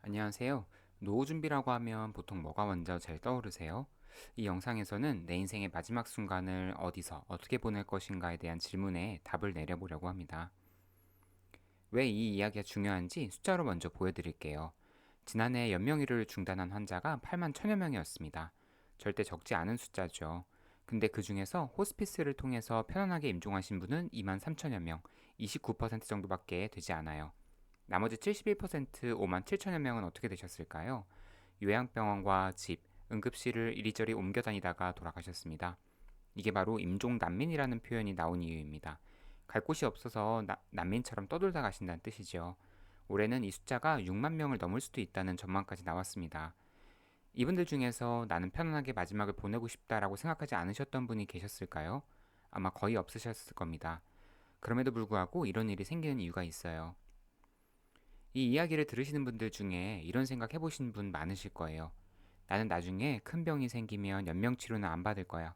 안녕하세요. 노후 준비라고 하면 보통 뭐가 먼저 제일 떠오르세요? 이 영상에서는 내 인생의 마지막 순간을 어디서 어떻게 보낼 것인가에 대한 질문에 답을 내려보려고 합니다. 왜 이 이야기가 중요한지 숫자로 먼저 보여드릴게요. 지난해 연명의료를 중단한 환자가 8만 1천여 명이었습니다. 절대 적지 않은 숫자죠. 근데 그 중에서 호스피스를 통해서 편안하게 임종하신 분은 2만 3천여 명, 29% 정도밖에 되지 않아요. 나머지 71% 5만 7천여 명은 어떻게 되셨을까요? 요양병원과 집, 응급실을 이리저리 옮겨 다니다가 돌아가셨습니다. 이게 바로 임종 난민이라는 표현이 나온 이유입니다. 갈 곳이 없어서 난민처럼 떠돌다 가신다는 뜻이죠. 올해는 이 숫자가 6만 명을 넘을 수도 있다는 전망까지 나왔습니다. 이분들 중에서 나는 편안하게 마지막을 보내고 싶다라고 생각하지 않으셨던 분이 계셨을까요? 아마 거의 없으셨을 겁니다. 그럼에도 불구하고 이런 일이 생기는 이유가 있어요. 이 이야기를 들으시는 분들 중에 이런 생각 해보신 분 많으실 거예요. 나는 나중에 큰 병이 생기면 연명치료는 안 받을 거야.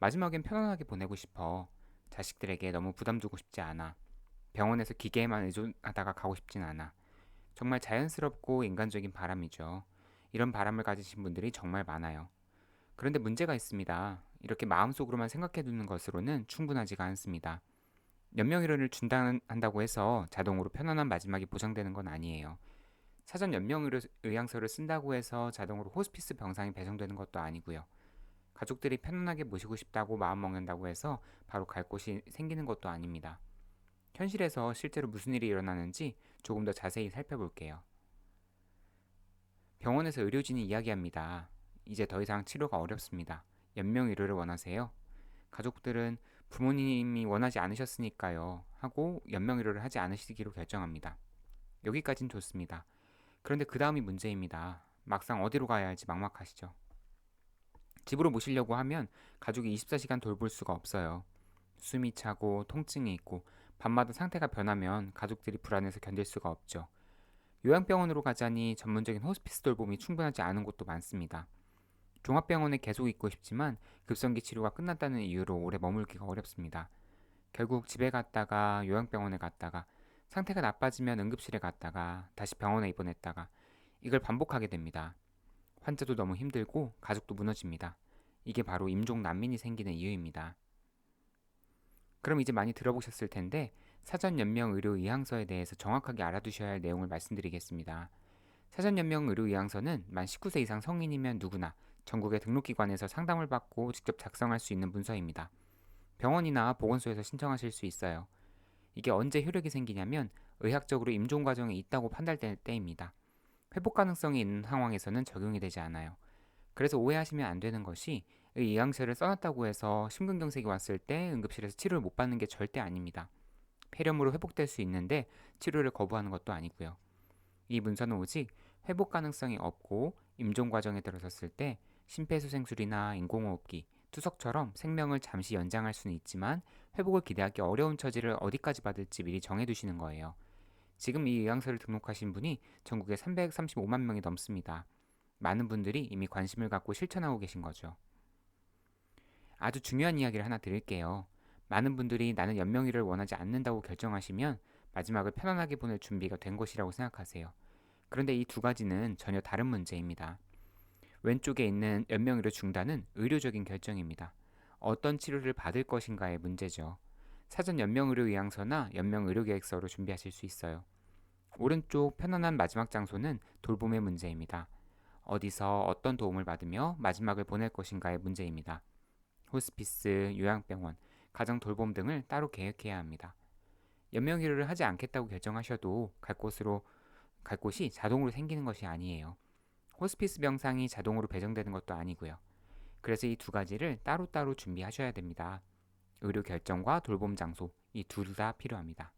마지막엔 편안하게 보내고 싶어. 자식들에게 너무 부담 주고 싶지 않아. 병원에서 기계에만 의존하다가 가고 싶진 않아. 정말 자연스럽고 인간적인 바람이죠. 이런 바람을 가지신 분들이 정말 많아요. 그런데 문제가 있습니다. 이렇게 마음속으로만 생각해 두는 것으로는 충분하지가 않습니다. 연명의료를 중단한다고 해서 자동으로 편안한 마지막이 보장되는 건 아니에요. 사전 연명의양서를 쓴다고 해서 자동으로 호스피스 병상이 배정되는 것도 아니고요. 가족들이 편안하게 모시고 싶다고 마음먹는다고 해서 바로 갈 곳이 생기는 것도 아닙니다. 현실에서 실제로 무슨 일이 일어나는지 조금 더 자세히 살펴볼게요. 병원에서 의료진이 이야기합니다. 이제 더 이상 치료가 어렵습니다. 연명의료를 원하세요? 가족들은 부모님이 원하지 않으셨으니까요 하고 연명의료를 하지 않으시기로 결정합니다. 여기까진 좋습니다. 그런데 그 다음이 문제입니다. 막상 어디로 가야 할지 막막하시죠. 집으로 모시려고 하면 가족이 24시간 돌볼 수가 없어요. 숨이 차고 통증이 있고 밤마다 상태가 변하면 가족들이 불안해서 견딜 수가 없죠. 요양병원으로 가자니 전문적인 호스피스 돌봄이 충분하지 않은 곳도 많습니다. 종합병원에 계속 있고 싶지만 급성기 치료가 끝났다는 이유로 오래 머물기가 어렵습니다. 결국 집에 갔다가 요양병원에 갔다가 상태가 나빠지면 응급실에 갔다가 다시 병원에 입원했다가 이걸 반복하게 됩니다. 환자도 너무 힘들고 가족도 무너집니다. 이게 바로 임종 난민이 생기는 이유입니다. 그럼 이제 많이 들어보셨을 텐데 사전 연명 의료 의향서에 대해서 정확하게 알아두셔야 할 내용을 말씀드리겠습니다. 사전 연명 의료 의향서는 만 19세 이상 성인이면 누구나 전국의 등록기관에서 상담을 받고 직접 작성할 수 있는 문서입니다. 병원이나 보건소에서 신청하실 수 있어요. 이게 언제 효력이 생기냐면 의학적으로 임종 과정에 있다고 판단될 때입니다. 회복 가능성이 있는 상황에서는 적용이 되지 않아요. 그래서 오해하시면 안 되는 것이 의 이항서를 써놨다고 해서 심근경색이 왔을 때 응급실에서 치료를 못 받는 게 절대 아닙니다. 폐렴으로 회복될 수 있는데 치료를 거부하는 것도 아니고요. 이 문서는 오직 회복 가능성이 없고 임종 과정에 들어섰을 때 심폐소생술이나 인공호흡기, 투석처럼 생명을 잠시 연장할 수는 있지만 회복을 기대하기 어려운 처지를 어디까지 받을지 미리 정해두시는 거예요. 지금 이 의향서를 등록하신 분이 전국에 335만 명이 넘습니다. 많은 분들이 이미 관심을 갖고 실천하고 계신 거죠. 아주 중요한 이야기를 하나 드릴게요. 많은 분들이 나는 연명의를 원하지 않는다고 결정하시면 마지막을 편안하게 보낼 준비가 된 것이라고 생각하세요. 그런데 이 두 가지는 전혀 다른 문제입니다. 왼쪽에 있는 연명의료 중단은 의료적인 결정입니다. 어떤 치료를 받을 것인가의 문제죠. 사전 연명의료 의향서나 연명의료계획서로 준비하실 수 있어요. 오른쪽 편안한 마지막 장소는 돌봄의 문제입니다. 어디서 어떤 도움을 받으며 마지막을 보낼 것인가의 문제입니다. 호스피스, 요양병원, 가정 돌봄 등을 따로 계획해야 합니다. 연명의료를 하지 않겠다고 결정하셔도 갈 곳이 자동으로 생기는 것이 아니에요. 호스피스 병상이 자동으로 배정되는 것도 아니고요. 그래서 이 두 가지를 따로따로 준비하셔야 됩니다. 의료 결정과 돌봄 장소, 이 둘 다 필요합니다.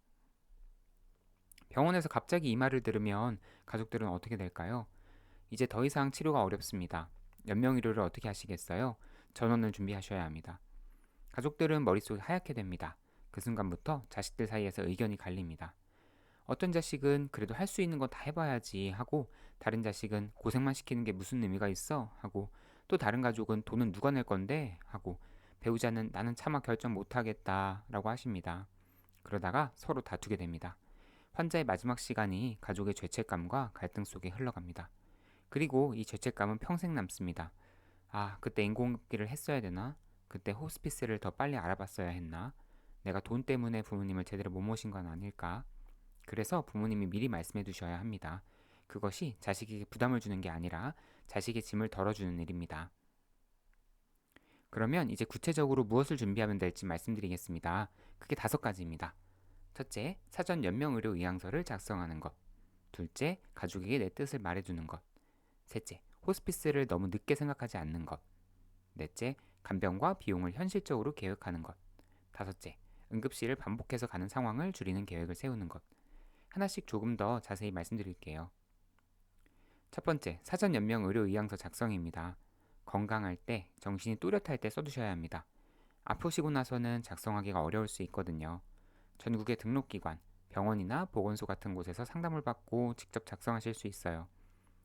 병원에서 갑자기 이 말을 들으면 가족들은 어떻게 될까요? 이제 더 이상 치료가 어렵습니다. 연명의료를 어떻게 하시겠어요? 전원을 준비하셔야 합니다. 가족들은 머릿속이 하얗게 됩니다. 그 순간부터 자식들 사이에서 의견이 갈립니다. 어떤 자식은 그래도 할 수 있는 건 다 해봐야지 하고, 다른 자식은 고생만 시키는 게 무슨 의미가 있어 하고, 또 다른 가족은 돈은 누가 낼 건데 하고, 배우자는 나는 차마 결정 못하겠다 라고 하십니다. 그러다가 서로 다투게 됩니다. 환자의 마지막 시간이 가족의 죄책감과 갈등 속에 흘러갑니다. 그리고 이 죄책감은 평생 남습니다. 아, 그때 인공호흡기를 했어야 되나? 그때 호스피스를 더 빨리 알아봤어야 했나? 내가 돈 때문에 부모님을 제대로 못 모신 건 아닐까? 그래서 부모님이 미리 말씀해 두셔야 합니다. 그것이 자식에게 부담을 주는 게 아니라 자식의 짐을 덜어주는 일입니다. 그러면 이제 구체적으로 무엇을 준비하면 될지 말씀드리겠습니다. 크게 5가지입니다. 첫째, 사전 연명의료 의향서를 작성하는 것. 둘째, 가족에게 내 뜻을 말해두는 것. 셋째, 호스피스를 너무 늦게 생각하지 않는 것. 넷째, 간병과 비용을 현실적으로 계획하는 것. 다섯째, 응급실을 반복해서 가는 상황을 줄이는 계획을 세우는 것. 하나씩 조금 더 자세히 말씀드릴게요. 첫 번째, 사전 연명 의료 의향서 작성입니다. 건강할 때, 정신이 또렷할 때 써두셔야 합니다. 아프시고 나서는 작성하기가 어려울 수 있거든요. 전국의 등록기관, 병원이나 보건소 같은 곳에서 상담을 받고 직접 작성하실 수 있어요.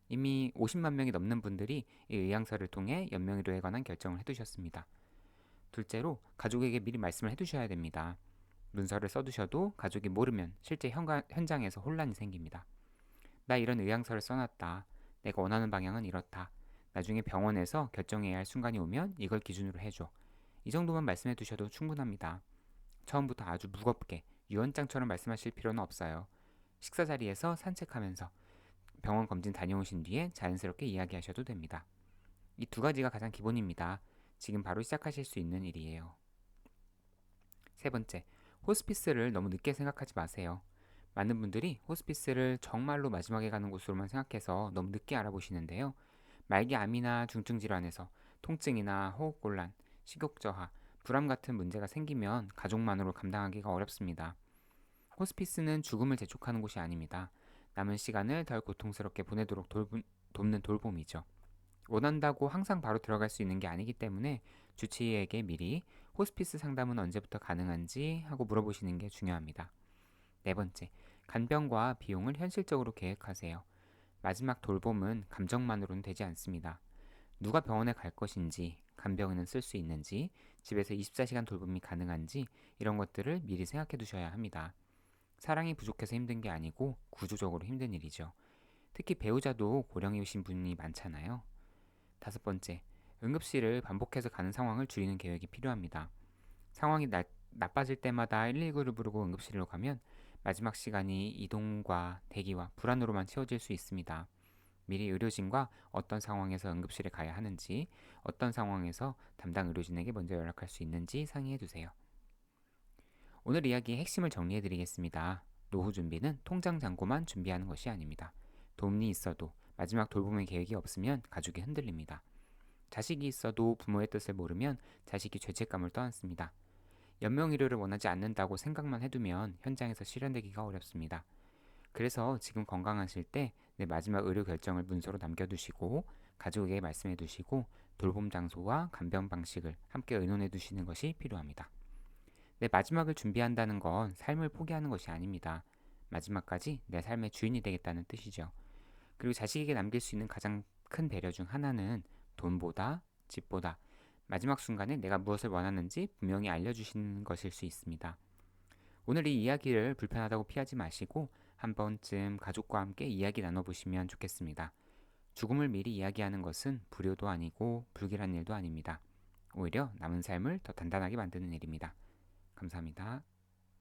이미 50만 명이 넘는 분들이 이 의향서를 통해 연명의료에 관한 결정을 해두셨습니다. 둘째로, 가족에게 미리 말씀을 해두셔야 됩니다. 문서를 써두셔도 가족이 모르면 실제 현장에서 혼란이 생깁니다. 나 이런 의향서를 써놨다. 내가 원하는 방향은 이렇다. 나중에 병원에서 결정해야 할 순간이 오면 이걸 기준으로 해줘. 이 정도만 말씀해 두셔도 충분합니다. 처음부터 아주 무겁게 유언장처럼 말씀하실 필요는 없어요. 식사 자리에서 산책하면서 병원 검진 다녀오신 뒤에 자연스럽게 이야기하셔도 됩니다. 이 2가지가 가장 기본입니다. 지금 바로 시작하실 수 있는 일이에요. 세 번째, 호스피스를 너무 늦게 생각하지 마세요. 많은 분들이 호스피스를 정말로 마지막에 가는 곳으로만 생각해서 너무 늦게 알아보시는데요. 말기 암이나 중증 질환에서 통증이나 호흡곤란, 식욕 저하, 불암 같은 문제가 생기면 가족만으로 감당하기가 어렵습니다. 호스피스는 죽음을 재촉하는 곳이 아닙니다. 남은 시간을 덜 고통스럽게 보내도록 돕는 돌봄이죠. 원한다고 항상 바로 들어갈 수 있는 게 아니기 때문에 주치의에게 미리 호스피스 상담은 언제부터 가능한지 하고 물어보시는 게 중요합니다. 네 번째, 간병과 비용을 현실적으로 계획하세요. 마지막 돌봄은 감정만으로는 되지 않습니다. 누가 병원에 갈 것인지, 간병인은 쓸 수 있는지, 집에서 24시간 돌봄이 가능한지 이런 것들을 미리 생각해 두셔야 합니다. 사랑이 부족해서 힘든 게 아니고 구조적으로 힘든 일이죠. 특히 배우자도 고령이신 분이 많잖아요. 5번째, 응급실을 반복해서 가는 상황을 줄이는 계획이 필요합니다. 상황이 나빠질 때마다 119를 부르고 응급실로 가면 마지막 시간이 이동과 대기와 불안으로만 채워질 수 있습니다. 미리 의료진과 어떤 상황에서 응급실에 가야 하는지, 어떤 상황에서 담당 의료진에게 먼저 연락할 수 있는지 상의해 두세요. 오늘 이야기의 핵심을 정리해 드리겠습니다. 노후 준비는 통장 잔고만 준비하는 것이 아닙니다. 돈이 있어도 마지막 돌봄의 계획이 없으면 가족이 흔들립니다. 자식이 있어도 부모의 뜻을 모르면 자식이 죄책감을 떠안습니다. 연명의료를 원하지 않는다고 생각만 해두면 현장에서 실현되기가 어렵습니다. 그래서 지금 건강하실 때 내 마지막 의료 결정을 문서로 남겨두시고 가족에게 말씀해두시고 돌봄 장소와 간병 방식을 함께 의논해두시는 것이 필요합니다. 내 마지막을 준비한다는 건 삶을 포기하는 것이 아닙니다. 마지막까지 내 삶의 주인이 되겠다는 뜻이죠. 그리고 자식에게 남길 수 있는 가장 큰 배려 중 하나는 돈보다 집보다 마지막 순간에 내가 무엇을 원하는지 분명히 알려주시는 것일 수 있습니다. 오늘 이 이야기를 불편하다고 피하지 마시고 한 번쯤 가족과 함께 이야기 나눠보시면 좋겠습니다. 죽음을 미리 이야기하는 것은 불효도 아니고 불길한 일도 아닙니다. 오히려 남은 삶을 더 단단하게 만드는 일입니다. 감사합니다.